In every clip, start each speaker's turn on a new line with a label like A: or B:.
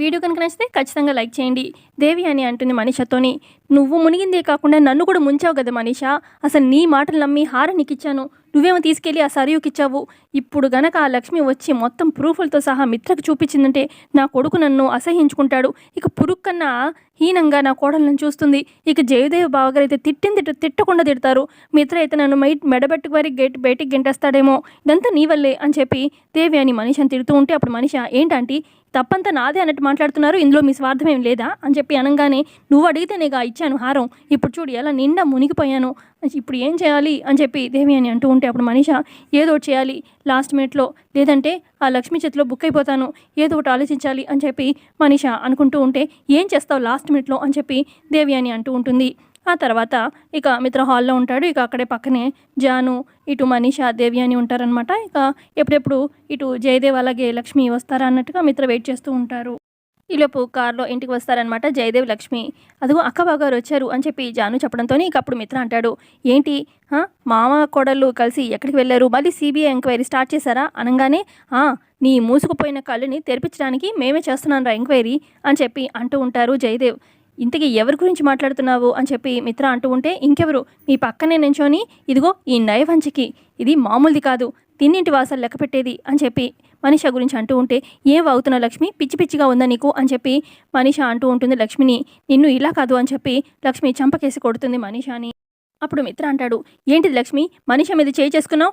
A: Video కనుక నచ్చితే ఖచ్చితంగా లైక్ చేయండి. దేవి అని అంటుంది మనీషతోని, నువ్వు మునిగిందే కాకుండా నన్ను కూడా ముంచావు కదా మనీష. అసలు నీ మాటలు నమ్మి హారం నీకు ఇచ్చాను, నువ్వేమో తీసుకెళ్ళి ఆ సరయుకి ఇచ్చావు. ఇప్పుడు గనక ఆ లక్ష్మి వచ్చి మొత్తం ప్రూఫ్లతో సహా మిత్రకు చూపించిందంటే నా కొడుకు నన్ను అసహించుకుంటాడు. ఇక పురుగు కన్నా హీనంగా నా కోడలను చూస్తుంది. ఇక జయదేవ్ బావగారు అయితే తిట్టకుండా తిడతారు. మిత్ర అయితే నన్ను మెడబెట్టుకు వారి బయటికి గెంటేస్తాడేమో, ఇదంతా నీ వల్లే అని చెప్పి దేవి అని మనిషిని తిడుతూ ఉంటే అప్పుడు మనిషి ఏంటంటే తప్పంతా నాదే అన్నట్టు మాట్లాడుతున్నారు, ఇందులో మీ స్వార్థం ఏం లేదా అని చెప్పి అనగానే, నువ్వు అడిగితేనేగా ఇచ్చాను హారం, ఇప్పుడు చూడు ఎలా నిండా మునిగిపోయాను, ఇప్పుడు ఏం చేయాలి అని చెప్పి దేవి అని అంటూ ఉంటే అప్పుడు మనిష ఏదో ఒకటి చేయాలి లాస్ట్ మినిట్లో, లేదంటే ఆ లక్ష్మి చేతిలో బుక్ అయిపోతాను, ఏదో ఒకటి ఆలోచించాలి అని చెప్పి మనిష అనుకుంటూ ఉంటే, ఏం చేస్తావు లాస్ట్ మినిట్లో అని చెప్పి దేవి అని అంటూ ఉంటుంది. ఆ తర్వాత ఇక మిత్ర హాల్లో ఉంటాడు. ఇక అక్కడే పక్కనే జాను, ఇటు మనీషా, దేవి అని ఉంటారనమాట. ఇక ఎప్పుడెప్పుడు ఇటు జయదేవ్ అలాగే లక్ష్మి వస్తారా అన్నట్టుగా మిత్ర వెయిట్ చేస్తూ ఉంటారు. ఈలోపు కారులో ఇంటికి వస్తారనమాట జయదేవ్, లక్ష్మి. అదిగో అక్క బాగారు వచ్చారు అని చెప్పి జాను చెప్పడంతో ఇక అప్పుడు మిత్ర అంటాడు, ఏంటి మామ కోడళ్ళు కలిసి ఎక్కడికి వెళ్ళారు, మళ్ళీ సిబిఐ ఎంక్వైరీ స్టార్ట్ చేశారా అనగానే, నీ మూసుకుపోయిన కళ్ళని తెరిపించడానికి మేమే చేస్తున్నాను రా ఎంక్వైరీ అని చెప్పి అంటూ ఉంటారు జయదేవ్. ఇంతకీ ఎవరి గురించి మాట్లాడుతున్నావు అని చెప్పి మిత్ర అంటూ ఉంటే, ఇంకెవరు మీ పక్కనే నించొని ఇదిగో ఈ నయవంచికి ఇది మామూలుది కాదు, తిన్నింటి వాసాలు లెక్క పెట్టేది అని చెప్పి మనీషా గురించి అంటూ ఉంటే, ఏం అవుతున్నా లక్ష్మి, పిచ్చి పిచ్చిగా ఉందా నీకు అని చెప్పి మనీషా అంటూ ఉంటుంది లక్ష్మిని. నిన్ను ఇలా కాదు అని చెప్పి లక్ష్మి చంపకేసి కొడుతుంది మనీషాని. అప్పుడు మిత్ర అంటాడు, ఏంటిది లక్ష్మి మనిషి మీద చేయి చేసుకున్నావు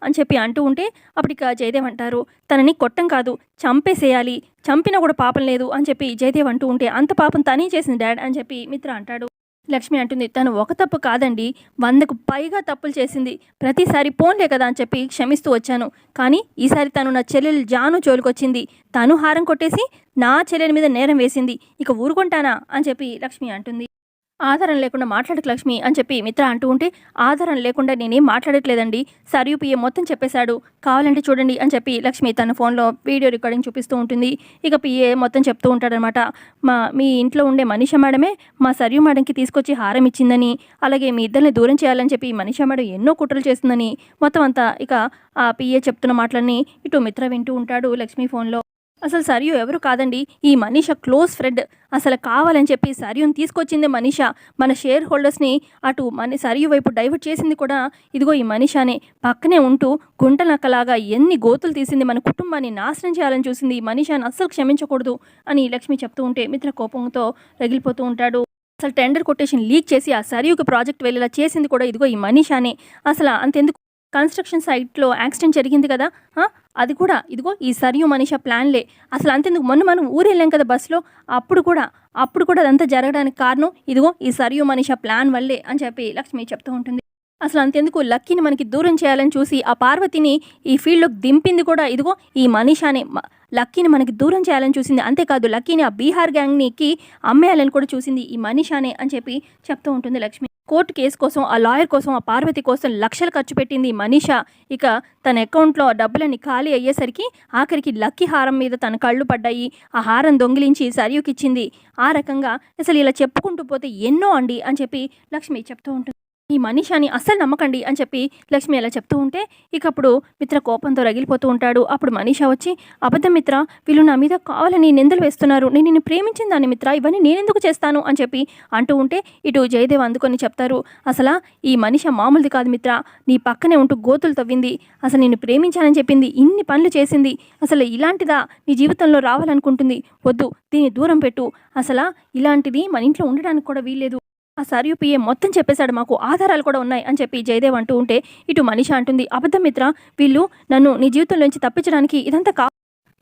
A: అని చెప్పి అంటూ ఉంటే అప్పుడు ఇక జయదేవ్ అంటారు, తనని కొట్టం కాదు చంపేసేయాలి, చంపినా కూడా పాపం లేదు అని చెప్పి జయదేవ్ అంటూ ఉంటే, అంత పాపం తనే చేసింది డాడ్ అని చెప్పి మిత్ర అంటాడు. లక్ష్మి అంటుంది, తను ఒక తప్పు కాదండి 100కు పైగా తప్పులు చేసింది, ప్రతిసారి పోన్లే కదా అని చెప్పి క్షమిస్తూ వచ్చాను, కానీ ఈసారి తను నా చెల్లెలు జాను జోలికొచ్చింది, తను హారం కొట్టేసి నా చెల్లెల మీద నేరం వేసింది, ఇక ఊరుకుంటానా అని చెప్పి లక్ష్మి అంటుంది. ఆధారం లేకుండా మాట్లాడకు లక్ష్మి అని చెప్పి మిత్ర అంటూ ఉంటే, ఆధారం లేకుండా నేనేం మాట్లాడట్లేదండి, సరియు పిఏ మొత్తం చెప్పేశాడు, కావాలంటే చూడండి అని చెప్పి లక్ష్మి తన ఫోన్లో వీడియో రికార్డింగ్ చూపిస్తూ ఉంటుంది. ఇక పిఏ మొత్తం చెప్తూ ఉంటాడనమాట, మీ ఇంట్లో ఉండే మనీషా మేడమే మా సరియు మేడంకి తీసుకొచ్చి హారం ఇచ్చిందని, అలాగే మీ ఇద్దరిని దూరం చేయాలని చెప్పి మనీషా మేడం ఎన్నో కుట్రలు చేస్తుందని మొత్తం అంతా ఇక ఆ పిఏ చెప్తున్న మాటలన్నీ ఇటు మిత్ర వింటూ ఉంటాడు లక్ష్మి ఫోన్లో. అసలు సరియు ఎవరు కాదండి, ఈ మనీషా క్లోజ్ ఫ్రెండ్, అసలు కావాలని చెప్పి సరియుని తీసుకొచ్చింది మనీషా, మన షేర్ హోల్డర్స్ని అటు సరియు వైపు డైవర్ట్ చేసింది కూడా ఇదిగో ఈ మనీషానే, పక్కనే ఉంటూ గుంటనక్కలాగా ఎన్ని గోతులు తీసింది, మన కుటుంబాన్ని నాశనం చేయాలని చూసింది, ఈ మనీషాని అస్సలు క్షమించకూడదు అని లక్ష్మి చెప్తూ ఉంటే మిత్ర కోపంతో రగిలిపోతూ ఉంటాడు. అసలు టెండర్ కొటేషన్ లీక్ చేసి ఆ సరియుకి ప్రాజెక్ట్ వెళ్ళేలా చేసింది కూడా ఇదిగో ఈ మనీషానే, అసలు అంతెందుకు కన్స్ట్రక్షన్ సైట్లో యాక్సిడెంట్ జరిగింది కదా, అది కూడా ఇదిగో ఈ సరియు మనీషా ప్లాన్లే, అసలు అంతెందుకు మొన్న మనం ఊరు వెళ్ళాం కదా బస్సులో, అప్పుడు కూడా అదంతా జరగడానికి కారణం ఇదిగో ఈ సరియు మనీషా ప్లాన్ వల్లే అని చెప్పి లక్ష్మి చెప్తూ ఉంటుంది. అసలు అంతెందుకు లక్కీని మనకి దూరం చేయాలని చూసి ఆ పార్వతిని ఈ ఫీల్డ్లోకి దింపింది కూడా ఇదిగో ఈ మనీషానే, లక్కీని మనకి దూరం చేయాలని చూసింది, అంతేకాదు లక్కీని ఆ బీహార్ గ్యాంగ్కి అమ్మేయాలని కూడా చూసింది ఈ మనీషానే అని చెప్పి చెప్తూ ఉంటుంది లక్ష్మి. కోర్టు కేసు కోసం ఆ లాయర్ కోసం ఆ పార్వతి కోసం లక్షలు ఖర్చు పెట్టింది మనీషా, ఇక తన అకౌంట్లో డబ్బులన్నీ ఖాళీ అయ్యేసరికి ఆఖరికి లక్కీ హారం మీద తన కళ్ళు పడ్డాయి, ఆ హారం దొంగిలించి సరియుకిచ్చింది, ఆ రకంగా అసలు ఇలా చెప్పుకుంటూ పోతే ఎన్నో అండి అని చెప్పి లక్ష్మి చెప్తూ ఉంటుంది. ఈ మనీషాని అస్సలు నమ్మకండి అని చెప్పి లక్ష్మి అలా చెప్తూ ఉంటే ఇక అప్పుడు మిత్ర కోపంతో రగిలిపోతూ ఉంటాడు. అప్పుడు మనీషా వచ్చి, అబద్ధం మిత్ర, వీళ్ళు నా మీద కావాలని నిందలు వేస్తున్నారు, నేను నిన్ను ప్రేమించిన దాన్ని మిత్ర, ఇవన్నీ నేనెందుకు చేస్తాను అని చెప్పి అంటూ ఉంటే ఇటు జయదేవ్ అందుకొని చెప్తారు, అసలు ఈ మనీషా మామూలుది కాదు మిత్ర, నీ పక్కనే ఉంటూ గోతులు తవ్వింది, అసలు నిన్ను ప్రేమించానని చెప్పింది, ఇన్ని పనులు చేసింది, అసలు ఇలాంటిదా నీ జీవితంలో రావాలనుకుంటుంది, వద్దు దీన్ని దూరం పెట్టు, అసలు ఇలాంటిది మన ఇంట్లో ఉండడానికి కూడా వీల్లేదు, ఆ సరియు పిఏ మొత్తం చెప్పేశాడు, మాకు ఆధారాలు కూడా ఉన్నాయి అని చెప్పి జయదేవ్ అంటూ ఉంటే ఇటు మనీషా అంటుంది, అబద్ధం మిత్ర, వీళ్ళు నన్ను నీ జీవితంలోంచి తప్పించడానికి ఇదంతా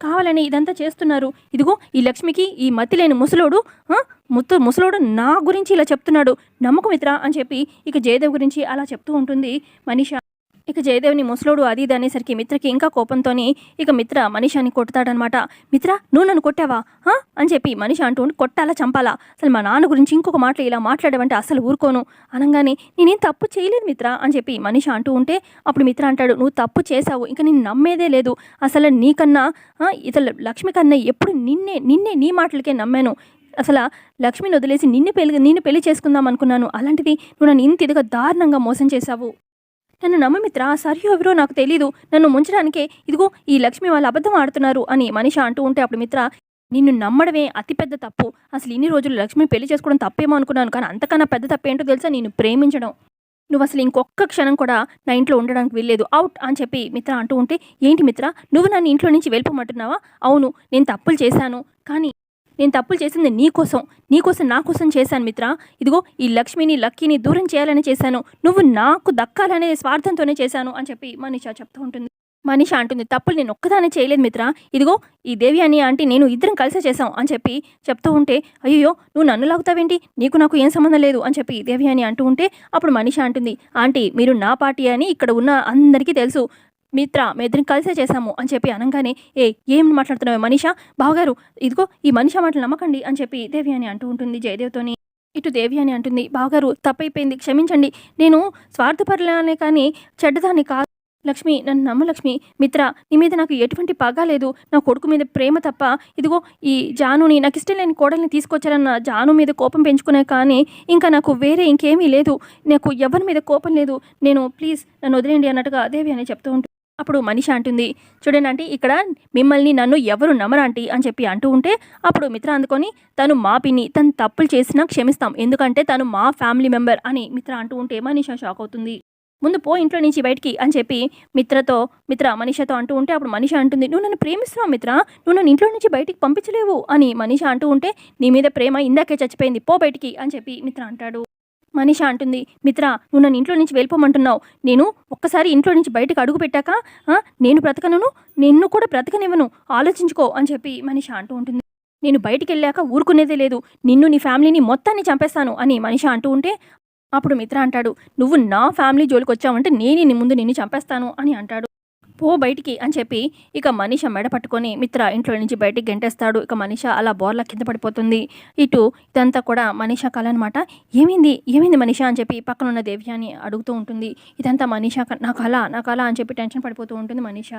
A: కావాలని ఇదంతా చేస్తున్నారు, ఇదిగో ఈ లక్ష్మికి ఈ మతి లేని ముసలోడు నా గురించి ఇలా చెప్తున్నాడు, నమ్మకం మిత్ర అని చెప్పి ఇక జయదేవ్ గురించి అలా చెప్తూ ఉంటుంది మనీషా. ఇక జయదేవ్ని ముసలోడు అది ఇది అనేసరికి మిత్రకి ఇంకా కోపంతోని ఇక మిత్ర మనీషాని కొడతాడనమాట. మిత్ర, నువ్వు నన్ను కొట్టావా అని చెప్పి మనీషా అంటూ కొట్టాలా చంపాలా, అసలు మా నాన్న గురించి ఇంకొక మాటలు ఇలా మాట్లాడమంటే అసలు ఊరుకోను అనగానే, నేనేం తప్పు చేయలేదు మిత్ర అని చెప్పి మనీషా అంటూ ఉంటే అప్పుడు మిత్ర అంటాడు, నువ్వు తప్పు చేశావు, ఇంకా నేను నమ్మేదే లేదు, అసలు నీకన్నా ఇతను లక్ష్మి కన్నా ఎప్పుడు నిన్నే నీ మాటలకే నమ్మాను, అసలు లక్ష్మిని వదిలేసి నిన్ను పెళ్లి చేసుకుందాం అనుకున్నాను, అలాంటిది నువ్వు నన్ను ఇంత ఇదిగా దారుణంగా మోసం చేశావు, నన్ను నమ్మమిత్ర, సరియు ఎవరో నాకు తెలీదు, నన్ను ముంచడానికే ఇదిగో ఈ లక్ష్మి వాళ్ళు అబద్ధం ఆడుతున్నారు అని మనీషా అంటూ ఉంటే అప్పుడు మిత్ర, నిన్ను నమ్మడమే అతిపెద్ద తప్పు. అసలు ఇన్ని రోజులు లక్ష్మిని పెళ్లి చేసుకోవడం తప్పేమో అనుకున్నాను. కానీ అంతకన్నా పెద్ద తప్పేంటో తెలుసా? నిన్ను ప్రేమించడం. నువ్వసలు ఇంకొక్క క్షణం కూడా నా ఇంట్లో ఉండడానికి వీల్లేదు. ఔట్ అని చెప్పి మిత్ర అంటూ ఉంటే, ఏంటి మిత్ర నువ్వు నన్ను ఇంట్లో నుంచి వెళ్ళిపోమంటున్నావా? అవును, నేను తప్పులు చేశాను. కానీ నేను తప్పులు చేసింది నీకోసం నా కోసం చేశాను మిత్ర. ఇదిగో ఈ లక్ష్మిని, లక్కీని దూరం చేయాలని చేశాను. నువ్వు నాకు దక్కాలనే స్వార్థంతోనే చేశాను అని చెప్పి మనీష చెప్తూ ఉంటుంది. మనీష అంటుంది, తప్పులు నేను ఒక్కదానే చేయలేదు మిత్ర. ఇదిగో ఈ దేవి అని ఆంటీ నేను ఇద్దరం కలిసే చేశాం అని చెప్పి చెప్తూ ఉంటే, అయ్యో నువ్వు నన్ను లాగుతావేంటి? నాకు ఏం సంబంధం లేదు అని చెప్పి దేవి అని అంటూ ఉంటే, అప్పుడు మనీష అంటుంది, ఆంటీ మీరు నా పార్టీ అని ఇక్కడ ఉన్న అందరికీ తెలుసు. మిత్ర మేమిద్దరం కలిసే చేశాము అని చెప్పి అనగానే, ఏం మాట్లాడుతున్నావు మనీష? బావగారు ఇదిగో ఈ మనీష మాటలు నమ్మకండి అని చెప్పి దేవి అని అంటూ ఉంటుంది జయదేవ్తోని. ఇటు దేవి అని అంటుంది, బావగారు తప్పైపోయింది, క్షమించండి. నేను స్వార్థపరులనే కానీ చెడ్డదాన్ని కాదు. లక్ష్మి నన్ను నమ్ము లక్ష్మి. మిత్ర నీ మీద నాకు ఎటువంటి పగ లేదు. నా కొడుకు మీద ప్రేమ తప్ప. ఇదిగో ఈ జానుని, నాకు ఇష్టం లేని కోడల్ని తీసుకొచ్చారన్న జాను మీద కోపం పెంచుకునే కానీ ఇంకా నాకు వేరే ఇంకేమీ లేదు. నాకు ఎవరి మీద కోపం లేదు. నేను ప్లీజ్ నన్ను వదిలేండి అన్నట్టుగా దేవి అని చెప్తూ ఉంటుంది. అప్పుడు మనీష అంటుంది, చూడండి ఆంటీ ఇక్కడ మిమ్మల్ని నన్ను ఎవరు నమ్మరాంటీ అని చెప్పి అంటూ ఉంటే, అప్పుడు మిత్ర అందుకొని, తను మా పిన్ని, తను తప్పులు చేసినా క్షమిస్తాం, ఎందుకంటే తను మా ఫ్యామిలీ మెంబర్ అని మిత్ర అంటూ ఉంటే మనీష షాక్ అవుతుంది. ముందు పో ఇంట్లో నుంచి బయటికి అని చెప్పి మిత్ర మనీషతో అంటూ ఉంటే, అప్పుడు మనీష అంటుంది, నువ్వు నన్ను ప్రేమిస్తున్నావు మిత్ర, నువ్వు నన్ను ఇంట్లో నుంచి బయటికి పంపించలేవు అని మనీష అంటూ ఉంటే, నీ మీద ప్రేమ ఇందాకే చచ్చిపోయింది, పో బయటికి అని చెప్పి మిత్ర అంటాడు. మనీష అంటుంది, మిత్ర నువ్వు నన్ను ఇంట్లో నుంచి వెళ్ళిపోమంటున్నావు. నేను ఒక్కసారి ఇంట్లో నుంచి బయటకు అడుగు పెట్టాక నేను బ్రతకను, నిన్ను కూడా బ్రతకనివ్వను, ఆలోచించుకో అని చెప్పి మనీష అంటూ ఉంటుంది. నేను బయటికి వెళ్ళాక ఊరుకునేదే లేదు, నిన్ను నీ ఫ్యామిలీని మొత్తాన్ని చంపేస్తాను అని మనీష అంటూ ఉంటే, అప్పుడు మిత్ర అంటాడు, నువ్వు నా ఫ్యామిలీ జోలికి వచ్చావంటే నేనే నీ ముందు నిన్ను చంపేస్తాను అని అంటాడు. పో బయటికి అని చెప్పి ఇక మనీష మెడ పట్టుకొని మిత్ర ఇంట్లో నుంచి బయటికి గెంటేస్తాడు. ఇక మనీష అలా బోర్లా కింద పడిపోతుంది. ఇటు ఇదంతా కూడా మనీష కళ అనమాట. ఏమైంది మనీష అని చెప్పి పక్కనున్న దేవ్యాని అడుగుతూ ఉంటుంది. ఇదంతా మనీష నా కళ అని చెప్పి టెన్షన్ పడిపోతూ ఉంటుంది మనీష.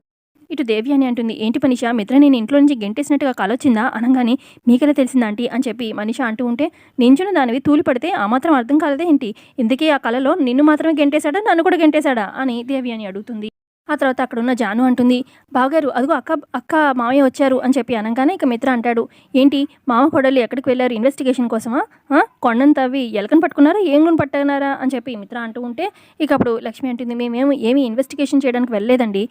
A: ఇటు దేవి అని అంటుంది, ఏంటి మనీష మిత్ర నేను ఇంట్లో నుంచి గెంటేసినట్టుగా కల వచ్చిందా అనగానే, మీకెలా తెలిసిందా ఆంటీ అని చెప్పి మనీష అంటూ ఉంటే, నించున్న దానివి తూలి పడితే ఆ మాత్రం అర్థం కాలేదే ఏంటి? ఇందుకే ఆ కళలో నిన్ను మాత్రమే గెంటేశాడా, నన్ను కూడా గెంటేశాడా అని దేవి అని అడుగుతుంది. ఆ తర్వాత అక్కడున్న జాను అంటుంది, బావగారు అదిగో అక్క మామయ్య వచ్చారు అని చెప్పి అనగానే ఇక మిత్ర అంటాడు, ఏంటి మామ కొడలు ఎక్కడికి వెళ్ళారు? ఇన్వెస్టిగేషన్ కోసమా? కొండను తవ్వి ఎలకను పట్టుకున్నారా, ఏం పట్టుకున్నారా అని చెప్పి మిత్ర అంటూ ఉంటే, ఇక అప్పుడు లక్ష్మి అంటుంది, ఏమి ఇన్వెస్టిగేషన్ చేయడానికి వెళ్ళలేదండి,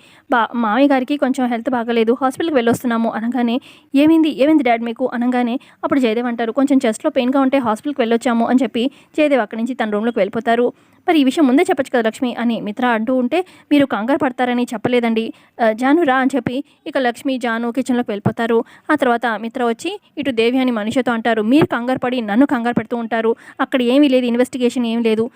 A: మామయ్య గారికి కొంచెం హెల్త్ బాగలేదు, హాస్పిటల్కి వెళ్ళొస్తున్నాము అనగానే, ఏమైంది డాడ్ మీకు అనగానే, అప్పుడు జయదేవ్ అంటారు, కొంచెం చెస్ట్లో పెయిన్గా ఉంటే హాస్పిటల్కి వెళ్ళొచ్చాము అని చెప్పి జయదేవ్ అక్కడి నుంచి తన రూమ్లోకి వెళ్ళిపోతారు. మరి ఈ విషయం ముందే చెప్పచ్చు కదా లక్ష్మి అని మిత్ర అంటూ ఉంటే, మీరు కంగారు పడతారని చెప్పలేదండి, జాను రా అని చెప్పి ఇక లక్ష్మి జాను కిచెన్లోకి వెళ్ళిపోతారు. ఆ తర్వాత మిత్ర వచ్చి ఇటు దేవి అని మనిషితో అంటారు, మీరు కంగారు పడి నన్ను కంగారు పెడుతూ ఉంటారు, అక్కడ ఏమీ లేదు, ఇన్వెస్టిగేషన్ ఏం లేదు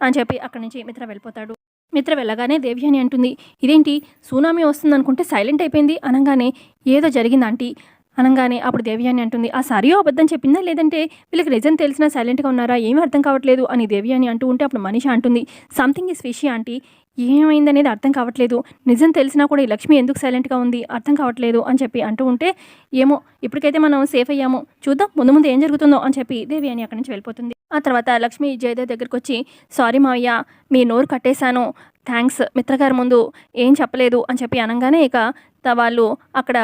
A: అని చెప్పి అక్కడి నుంచి మిత్ర వెళ్ళిపోతాడు. మిత్ర వెళ్ళగానే దేవి అని అంటుంది, ఇదేంటి సునామీ వస్తుంది అనుకుంటే సైలెంట్ అయిపోయింది అనగానే, ఏదో జరిగింది ఆంటీ అనగానే, అప్పుడు దేవి అని అంటుంది, ఆ సరియో అబద్ధం చెప్పిందా లేదంటే వీళ్ళకి నిజం తెలిసినా సైలెంట్గా ఉన్నారా, ఏమీ అర్థం కావట్లేదు అని దేవి అని అంటూ ఉంటే, అప్పుడు మనీష అంటుంది, సంథింగ్ ఈస్ ఫిషీ ఆంటీ, ఏమైందనేది అర్థం కావట్లేదు, నిజం తెలిసినా కూడా ఈ లక్ష్మి ఎందుకు సైలెంట్గా ఉంది అర్థం కావట్లేదు అని చెప్పి అంటూ ఉంటే, ఏమో ఇప్పటికైతే మనం సేఫ్ అయ్యాము, చూద్దాం ముందు ఏం జరుగుతుందో అని చెప్పి దేవి అని అక్కడి నుంచి వెళ్ళిపోతుంది. ఆ తర్వాత లక్ష్మి జయదేవ్ దగ్గరికి వచ్చి, సారీ మావయ్య మీ నోరు కట్టేశాను, థ్యాంక్స్, మిత్రగారి ముందు ఏం చెప్పలేదు అని చెప్పి అనగానే, ఇక వాళ్ళు అక్కడ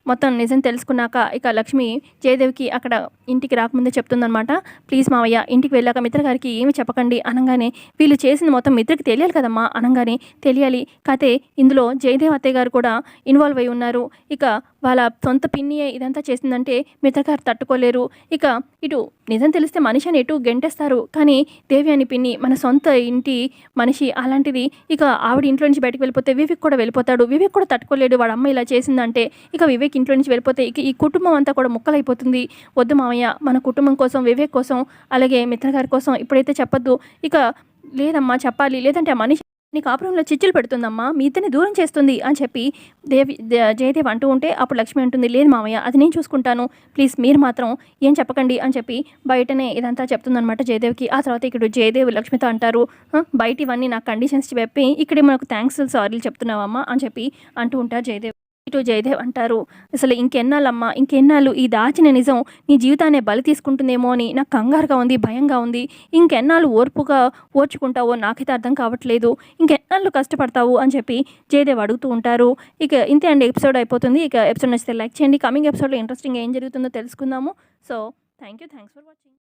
A: మొత్తం నిజం తెలుసుకున్నాక ఇక లక్ష్మి జయదేవ్కి అక్కడ ఇంటికి రాకముందే చెప్తుందనమాట, ప్లీజ్ మావయ్య ఇంటికి వెళ్ళాక మిత్రగారికి ఏమి చెప్పకండి అనగానే, వీళ్ళు చేసింది మొత్తం మిత్రకి తెలియాలి కదమ్మా అనగానే, తెలియాలి కథే, ఇందులో జయదేవ్ అత్తయ్య గారు కూడా ఇన్వాల్వ్ అయి ఉన్నారు, ఇక వాళ్ళ సొంత పిన్నియే ఇదంతా చేసిందంటే మిత్రగారు తట్టుకోలేరు, ఇక ఇటు నిజం తెలిస్తే మనిషిని ఎటు గెంటేస్తారు, కానీ దేవి అని పిన్ని మన సొంత ఇంటి మనిషి, అలాంటిది ఇక ఆవిడ ఇంట్లో నుంచి బయటకు వెళ్ళిపోతే వివేక్ కూడా వెళ్ళిపోతాడు, వివేక్ కూడా తట్టుకోలేడు, వాడు అమ్మ ఇలా చేసిందంటే, ఇక వివేక్ ఇంట్లో నుంచి వెళ్ళిపోతే ఇక ఈ కుటుంబం అంతా కూడా ముక్కలైపోతుంది, వద్దు మావయ్య మన కుటుంబం కోసం, వివేక్ కోసం, అలాగే మిత్రగారి కోసం ఇప్పుడైతే చెప్పొద్దు, ఇక లేదమ్మా చెప్పాలి, లేదంటే ఆ మనిషి నీ కాపురంలో చిచ్చులు పెడుతుందమ్మా, మీ ఇద్దరిని దూరం చేస్తుంది అని చెప్పి జయదేవ్ అంటూ ఉంటే, అప్పుడు లక్ష్మి అంటుంది, లేదు మామయ్య అది నేను చూసుకుంటాను, ప్లీజ్ మీరు మాత్రం ఏం చెప్పకండి అని చెప్పి బయటనే ఇదంతా చెప్తుందనమాట జయదేవ్కి. ఆ తర్వాత ఇక్కడ జయదేవ్ లక్ష్మితో అంటారు, బయట ఇవన్నీ నాకు కండిషన్స్ చెప్పి ఇక్కడ మనకు థ్యాంక్స్ సారీలు చెప్తున్నావమ్మా అని చెప్పి అంటూ ఉంటారు జయదేవ్. ఇటు జయదేవ్ అంటారు, అసలు ఇంకెన్నాళ్ళమ్మా, ఇంకెన్నాళ్ళు ఈ దాచిన నిజం నీ జీవితాన్నే బలి తీసుకుంటుందేమో అని నాకు కంగారుగా ఉంది, భయంగా ఉంది. ఇంకెన్నాళ్ళు ఓర్చుకుంటావో నాకైతే అర్థం కావట్లేదు. ఇంకెన్నాళ్ళు కష్టపడతావు అని చెప్పి జయదేవ్ అడుగుతూ ఉంటారు. ఇక ఇంతే అండి, ఎపిసోడ్ అయిపోతుంది. ఇక ఎపిసోడ్ నచ్చితే లైక్ చేయండి. కమింగ్ ఎపిసోడ్లో ఇంట్రెస్టింగ్ ఏం జరుగుతుందో తెలుసుకుందాము. So thanks for watching.